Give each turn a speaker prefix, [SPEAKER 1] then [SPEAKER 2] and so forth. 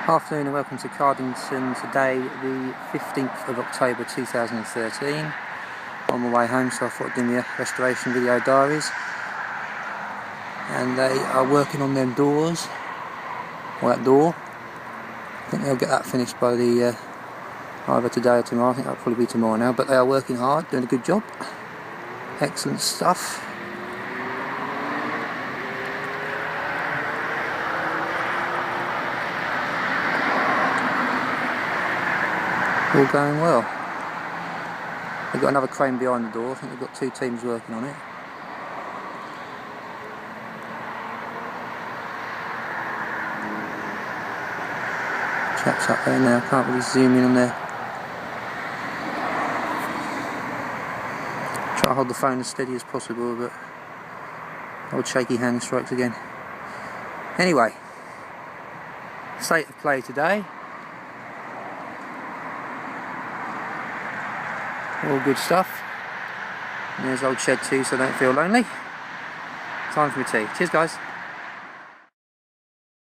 [SPEAKER 1] Afternoon and welcome to Cardington. Today, the 15th of October 2013. On my way home, so I thought I'd do my restoration video diaries. And they are working on them doors, or that door. I think they'll get that finished by the either today or tomorrow. I think that'll probably be tomorrow now, but they are working hard, doing a good job. Excellent stuff. All going well. They've got another crane behind the door. I think they've got two teams working on it. Chaps up there now, can't really zoom in on there. Try to hold the phone as steady as possible, but old shaky hand strikes again. Anyway, state of play today. All good stuff. And there's old shed too, so I don't feel lonely. Time for my tea. Cheers guys.